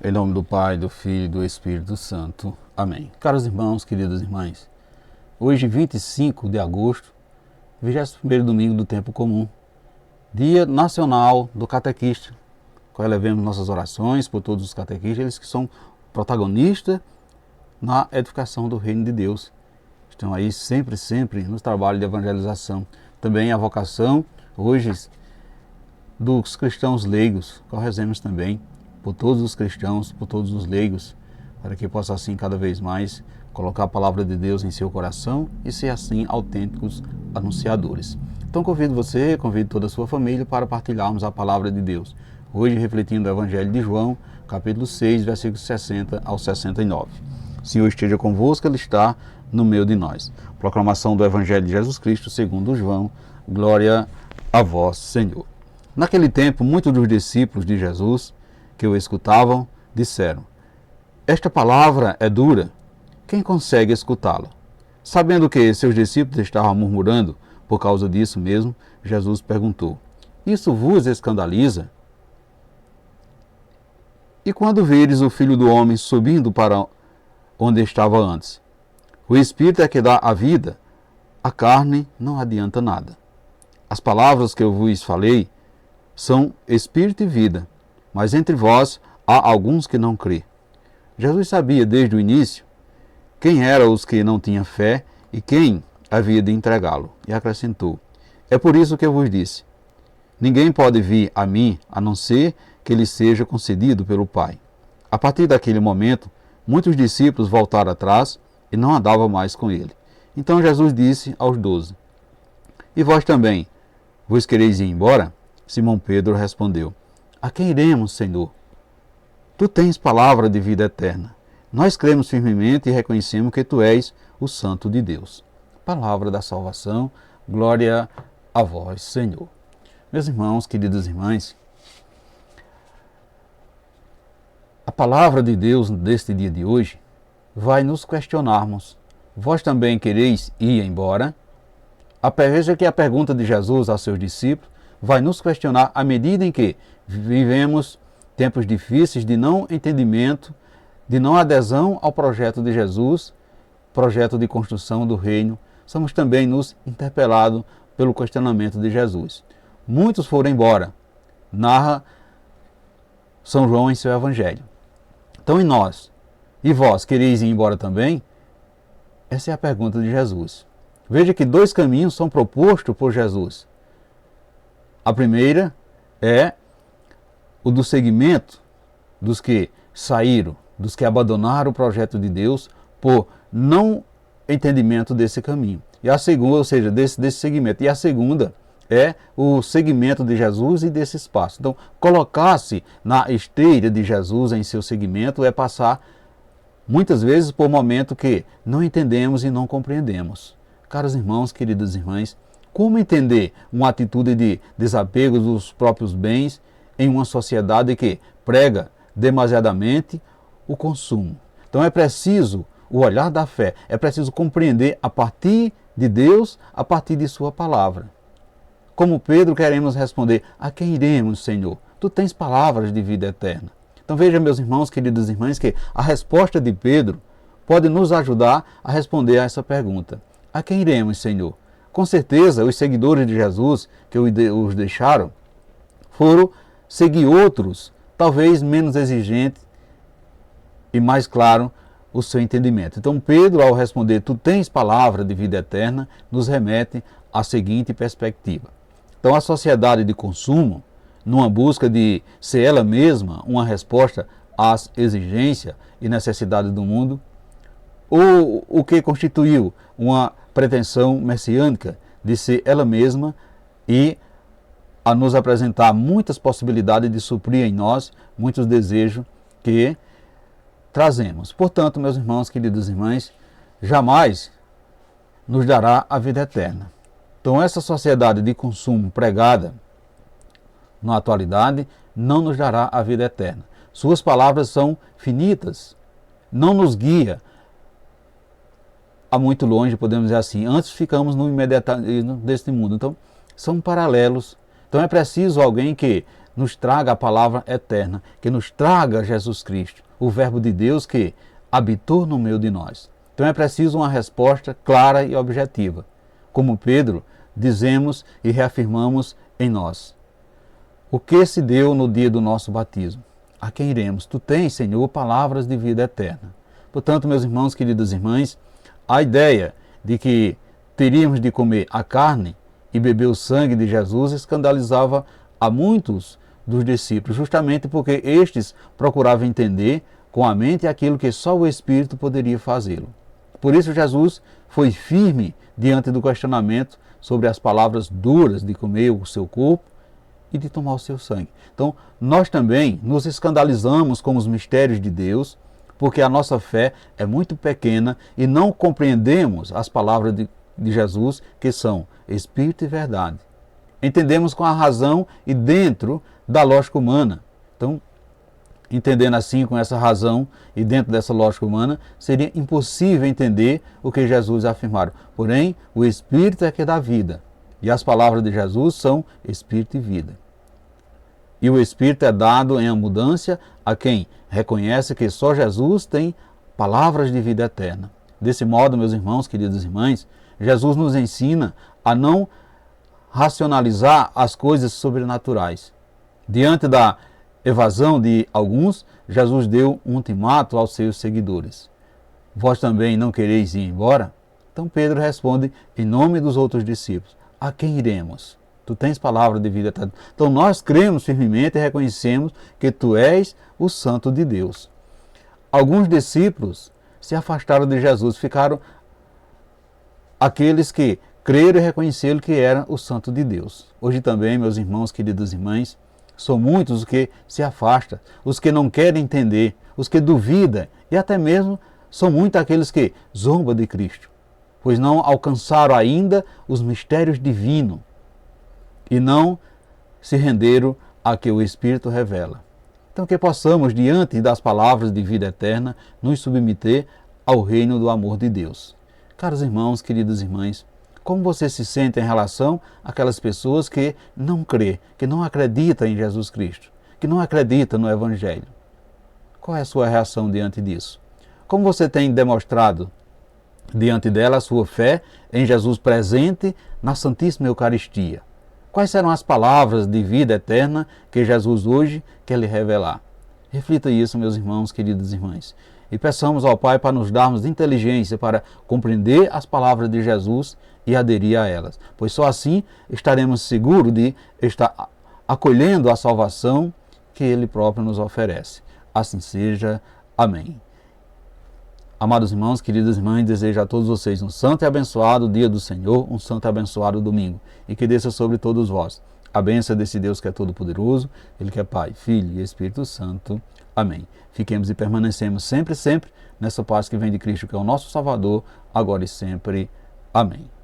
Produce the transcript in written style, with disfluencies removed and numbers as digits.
Em nome do Pai, do Filho e do Espírito Santo. Amém. Caros irmãos, queridas irmãs, hoje 25 de agosto, 21º domingo do tempo comum, Dia Nacional do Catequista, qual elevemos nossas orações por todos os catequistas, eles que são protagonistas na edificação do reino de Deus. Estão aí sempre nos trabalhos de evangelização. Também a vocação, hoje, dos cristãos leigos, qual rezemos também por todos os cristãos, por todos os leigos, para que possa assim cada vez mais colocar a palavra de Deus em seu coração e ser assim autênticos anunciadores. Então convido você, convido toda a sua família para partilharmos a palavra de Deus. Hoje refletindo o Evangelho de João, capítulo 6, versículos 60 ao 69. O Senhor esteja convosco, Ele está no meio de nós. Proclamação do Evangelho de Jesus Cristo segundo João. Glória a vós, Senhor. Naquele tempo, muitos dos discípulos de Jesus que o escutavam disseram: esta palavra é dura, quem consegue escutá-la? Sabendo que seus discípulos estavam murmurando por causa disso mesmo, Jesus perguntou: isso vos escandaliza? E quando veres o Filho do Homem subindo para onde estava antes? O Espírito é que dá a vida, a carne não adianta nada. As palavras que eu vos falei são espírito e vida, mas entre vós há alguns que não crê. Jesus sabia desde o início quem eram os que não tinham fé e quem havia de entregá-lo, e acrescentou: é por isso que eu vos disse, ninguém pode vir a mim a não ser que lhe seja concedido pelo Pai. A partir daquele momento, muitos discípulos voltaram atrás e não andavam mais com ele. Então Jesus disse aos 12: e vós também, vos quereis ir embora? Simão Pedro respondeu: a quem iremos, Senhor? Tu tens palavra de vida eterna. Nós cremos firmemente e reconhecemos que Tu és o Santo de Deus. Palavra da salvação, glória a vós, Senhor. Meus irmãos, queridas irmãs, a palavra de Deus deste dia de hoje vai nos questionarmos: vós também quereis ir embora? Veja que a pergunta de Jesus aos seus discípulos vai nos questionar à medida em que vivemos tempos difíceis de não entendimento, de não adesão ao projeto de Jesus, projeto de construção do reino. Somos também nos interpelados pelo questionamento de Jesus. Muitos foram embora, narra São João em seu Evangelho. Então, e nós? E vós, quereis ir embora também? Essa é a pergunta de Jesus. Veja que dois caminhos são propostos por Jesus. A primeira é o do seguimento dos que saíram, dos que abandonaram o projeto de Deus por não entendimento desse caminho. E a segunda, ou seja, desse segmento. E a segunda é o seguimento de Jesus e desse espaço. Então, colocar-se na esteira de Jesus em seu seguimento é passar muitas vezes por momento que não entendemos e não compreendemos. Caros irmãos, queridas irmãs, como entender uma atitude de desapego dos próprios bens em uma sociedade que prega demasiadamente o consumo? Então é preciso o olhar da fé, é preciso compreender a partir de Deus, a partir de sua palavra. Como Pedro, queremos responder: a quem iremos, Senhor? Tu tens palavras de vida eterna. Então veja, meus irmãos, queridas irmãs, que a resposta de Pedro pode nos ajudar a responder a essa pergunta: a quem iremos, Senhor? Com certeza, os seguidores de Jesus que os deixaram foram seguir outros, talvez menos exigentes e mais claro o seu entendimento. Então Pedro, ao responder: tu tens palavra de vida eterna, nos remete à seguinte perspectiva. Então a sociedade de consumo, numa busca de ser ela mesma uma resposta às exigências e necessidades do mundo, ou o que constituiu uma pretensão messiânica de ser ela mesma e a nos apresentar muitas possibilidades de suprir em nós muitos desejos que trazemos. Portanto, meus irmãos, queridas irmãs, jamais nos dará a vida eterna. Então, essa sociedade de consumo pregada na atualidade não nos dará a vida eterna. Suas palavras são finitas, não nos guia a muito longe, podemos dizer assim. Antes ficamos no imediatismo deste mundo. Então, são paralelos. Então é preciso alguém que nos traga a palavra eterna, que nos traga Jesus Cristo, o Verbo de Deus que habitou no meio de nós. Então é preciso uma resposta clara e objetiva. Como Pedro, dizemos e reafirmamos em nós. O que se deu no dia do nosso batismo? A quem iremos? Tu tens, Senhor, palavras de vida eterna. Portanto, meus irmãos, queridas irmãs, a ideia de que teríamos de comer a carne e beber o sangue de Jesus escandalizava a muitos dos discípulos, justamente porque estes procuravam entender com a mente aquilo que só o Espírito poderia fazê-lo. Por isso Jesus foi firme diante do questionamento sobre as palavras duras de comer o seu corpo e de tomar o seu sangue. Então, nós também nos escandalizamos com os mistérios de Deus, porque a nossa fé é muito pequena e não compreendemos as palavras de Jesus, que são Espírito e verdade. Entendemos com a razão e dentro da lógica humana. Então, entendendo assim com essa razão e dentro dessa lógica humana, seria impossível entender o que Jesus afirmaram. Porém, o Espírito é que dá vida. E as palavras de Jesus são Espírito e vida. E o Espírito é dado em abundância a quem reconhece que só Jesus tem palavras de vida eterna. Desse modo, meus irmãos, queridas irmãs, Jesus nos ensina a não racionalizar as coisas sobrenaturais. Diante da evasão de alguns, Jesus deu um ultimato aos seus seguidores. Vós também não quereis ir embora? Então Pedro responde em nome dos outros discípulos. A quem iremos? Tu tens palavra de vida eterna. Então nós cremos firmemente e reconhecemos que tu és o Santo de Deus. Alguns discípulos se afastaram de Jesus, ficaram aqueles que creram e reconheceram que era o Santo de Deus. Hoje também, meus irmãos, queridas irmãs, são muitos os que se afastam, os que não querem entender, os que duvidam e até mesmo são muitos aqueles que zombam de Cristo, pois não alcançaram ainda os mistérios divinos e não se renderam a que o Espírito revela. Então que possamos, diante das palavras de vida eterna, nos submeter ao reino do amor de Deus. Caros irmãos, queridas irmãs, como você se sente em relação àquelas pessoas que não crê, que não acreditam em Jesus Cristo, que não acreditam no Evangelho? Qual é a sua reação diante disso? Como você tem demonstrado diante dela a sua fé em Jesus presente na Santíssima Eucaristia? Quais serão as palavras de vida eterna que Jesus hoje quer lhe revelar? Reflita isso, meus irmãos, queridas irmãs. E peçamos ao Pai para nos darmos inteligência para compreender as palavras de Jesus e aderir a elas, pois só assim estaremos seguros de estar acolhendo a salvação que Ele próprio nos oferece. Assim seja. Amém. Amados irmãos, queridas irmãs, desejo a todos vocês um santo e abençoado dia do Senhor, um santo e abençoado domingo, e que desça sobre todos vós a bênção desse Deus que é todo-poderoso, Ele que é Pai, Filho e Espírito Santo. Amém. Fiquemos e permanecemos sempre nessa paz que vem de Cristo, que é o nosso Salvador, agora e sempre. Amém.